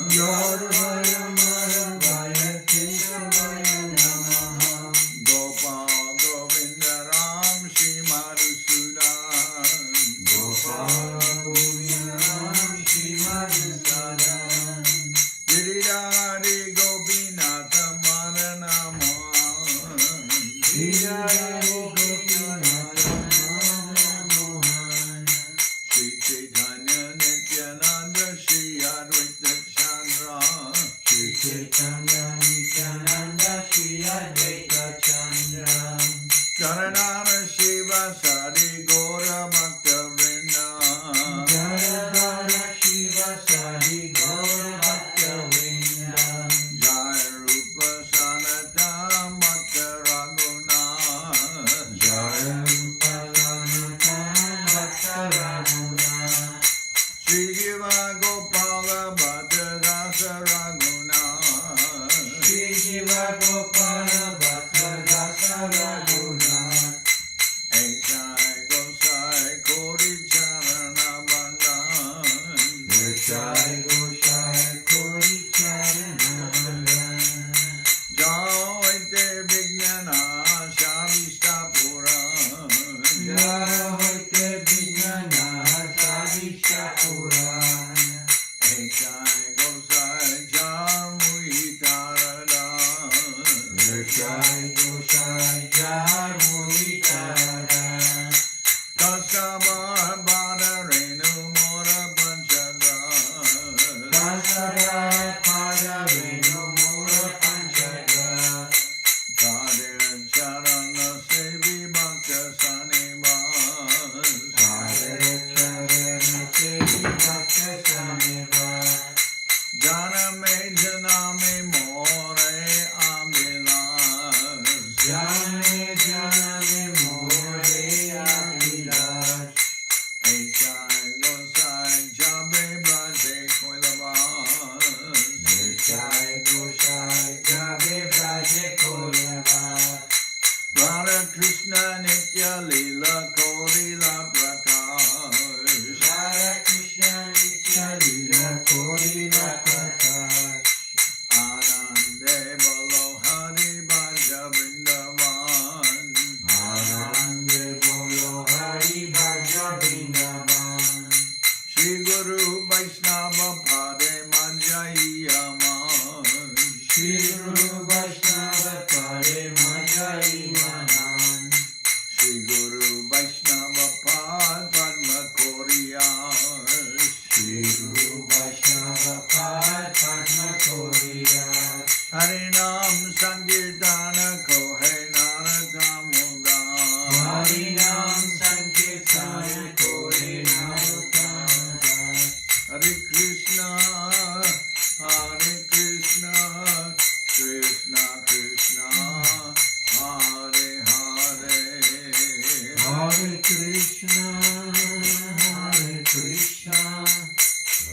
Jaravaya Maravaya Keshavaya Nama. Gopal Govinda Ram Shri Madhusudan. Gopal Govinda Ram Shri Madhusudan. Giridhari Gopinatha Maranama. Giridhari Gopinatha Maranama. Sri Chaitanya Nityananda Shri Advaita Chandra. Sri Chaitanya Nityananda Shri Advaita Chandra. Janardan Shiva Sari Gora Bhakta Vrinda. Janardan Shiva Sari Gaura Bhakta Vrinda. Jai Rupa Sanatan Bhakta Raghunath. Jai Rupa Sanatan Bhakta Raghunath. Sri Jiva Gopala Bhakta Rasa Raghunath. Sri Jiva Gopala Bhakta Rasa Raghunath. Ekshai Gosai Kori Charana Bandhan. Jai Goshai Kori Charana Bandhan. Jaite Vijnana Shavishta Puran. Jahoite Vijnana Savishta Puran. Ekshai Gosai Jarmui Taradan. Jai Goshai Jarmui Taradan. Kasabar Badarenu Mora Panchaga. Dasara Pada Venu Mura Panchaga. Kadir Charana Sevi Bhakta Sanivas. Sadara Charana Sevi Bhakta Sanivas. Janame Janame More Amilas. Jane Jane More Avilas. Ekshai Gosai Jabe Braje Koilabas. Jai Goshai Gabe Braje Kolavas. Radha Krishna Nitya Lila Korila Prakash. Hare Krishna Nitya Lila Korila Prakash. Anande Balo Hari Bhaja Vrindavan. Pade Madhya-lila, Shri Guru Vaishnava Pade Madhya-lila, Shri Guru Vaishnava Pad Padma Koriya, Shri Guru Vaishnava Pad Padma Koriya, Harinam Sankirtana Kohe Naradamuda, Harinam Sankirtana Kore Narottamada, Hare Krishna, Krishna Krishna, Hare Hare, Hare Krishna,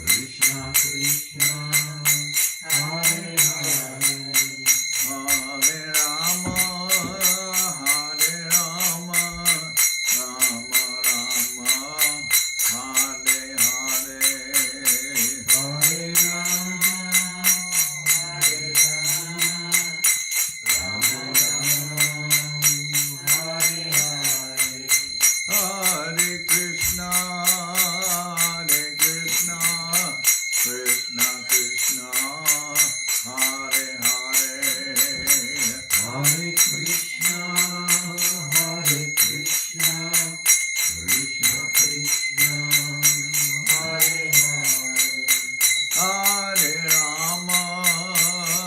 Krishna Krishna, Hare Hare, Hare Rama, Rama Rama, Hare Hare, Hare Rama, Rama Rama, Hare Hare, Hare Krishna, Krishna Krishna, Hare Hare, Hare Krishna, Krishna Krishna, Hare Hare, Hare Rama,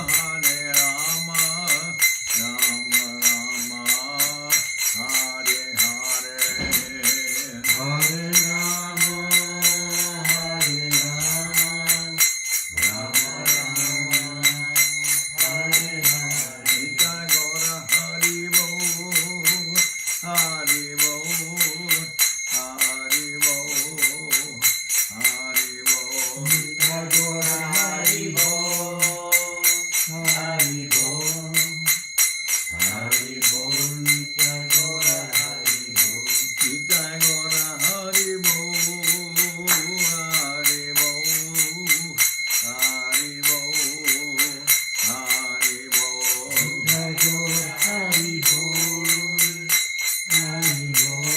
Rama Rama, Hare Hare, Hare Rama, Rama Rama, Hare Hare, Nitya Gaura Hari Bol, Hari Bol, Hari Bol, Hari Bol. Nitya Gaura Hari Bol, Hari Bol, Hari Bol, Nitya Gaura Hari Bol. Nitya Gaura Hari Bol, Hari Bol, Hari Bol, Hari Bol. Nitya Gaura Hari Bol, Hari Bol,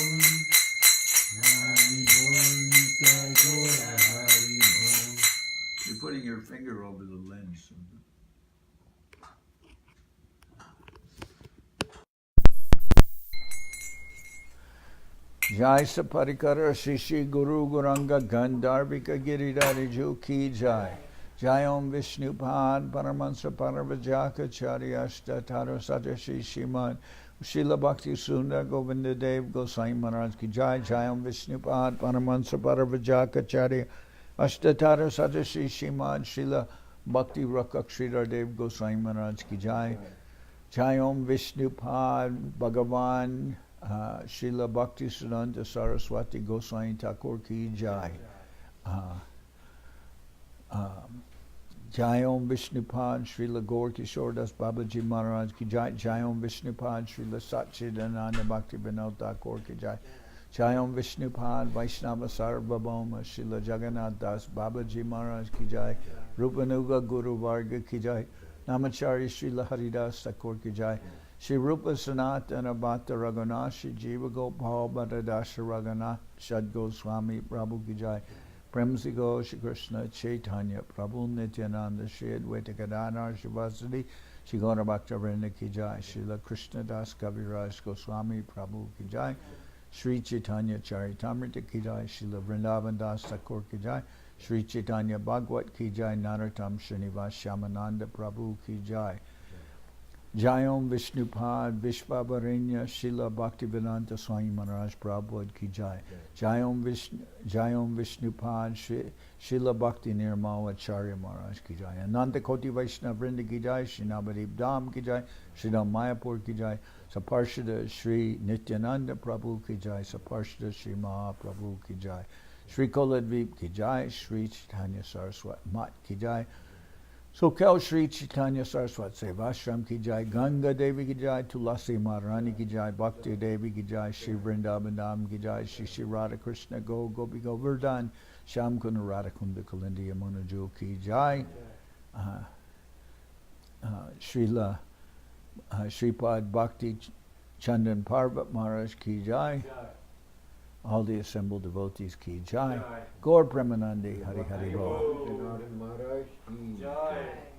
Hari Bol, Nitya Gaura Hari Bol. You're putting your finger over the lens. Jai Saparikara Shishi Guru Guranga Gandharvika Giridhari Ju Ki Jai. Jai Om Vishnupad Paramahansa Paravajaka Charyashta Taro Satashi Shiman Srila Bhakti Sundar Govinda Dev Goswami Maharaj Ki Jai. Jai Om Vishnupad Paramahansa Paravajaka Charya Ashtatara Satashi Shiman Srila Bhakti Rakak Sridhar Dev Goswami Maharaj Ki Jai. Jai Om Vishnupad Bhagavan Srila Bhakti Siddhanta Saraswati Goswami Thakur Ki Jai. Jai Om Vishnupad Srila Gaur Kishore Das Babaji Maharaj Ki Jai. Jai Om Vishnupad Srila Satchidananda Bhakti Vinod Thakur Ki Jai. Jai Om Vishnupad Vaishnava Sarvabhauma Srila Jagannath Das Babaji Maharaj Ki Jai. Rupanuga Guru Varga Ki Jai. Namacharya Srila Haridas Thakur Ki Jai. Shri Rupa Sanatana Bhatta Raghunath Shri Jiva Gopal Bhattadasha Raghunath Shad Goswami Prabhu Ki Jai. Premsigo Shri Krishna Chaitanya Prabhu Nityananda Shri Advaita Gadadhar Shivasadi Shri Gaura Bhakta Vrinda Ki Jai. Srila Krishna Das Kaviraj Goswami Prabhu Ki Jai. Sri Chaitanya Charitamrita Ki Jai. Srila Vrindavan Das Thakur Ki Jai. Sri Chaitanya Bhagwat Ki Jai. Narottam Srinivas Shyamananda Prabhu Ki Jai. Jai Om Vishnupad Vishvavarenya Srila Bhaktivedanta Swami Maharaj Prabhupada Ki Jai. Jai Om Vishnupad Srila Bhakti Nirmala Acharya Maharaj Ki Jai. Ananta Koti Vaishnava Vrinda Ki Jai. Shri Navadip Dham Ki Jai. Shri Dham Mayapur Ki Jai. Saparshada Shri Nityananda Prabhu Ki Jai. Saparshada Shri Mahaprabhu Ki Jai. Shri Koladvip Ki Jai. Sri Chaitanya Saraswat Mat Ki Jai. Soquel Sri Chaitanya Saraswat Seva Ashram Ki Jai. Ganga Devi Ki Jai. Tulasi Maharani Ki Jai. Bhakti Devi Ki Jai. Shri Vrindavan Dham Ki Jai. Shri Radha Krishna Gopi Govardhan. Sham Kunda Radha Kunda Kalindi Yamuna Jo Ki Jai. Sripad Bhakti Chandan Parvat Maharaj Ki Jai. All the assembled devotees ki jai. Jai. Gaur Premanandi Hari Hari Bol. Janardan Maharaj ki Jai.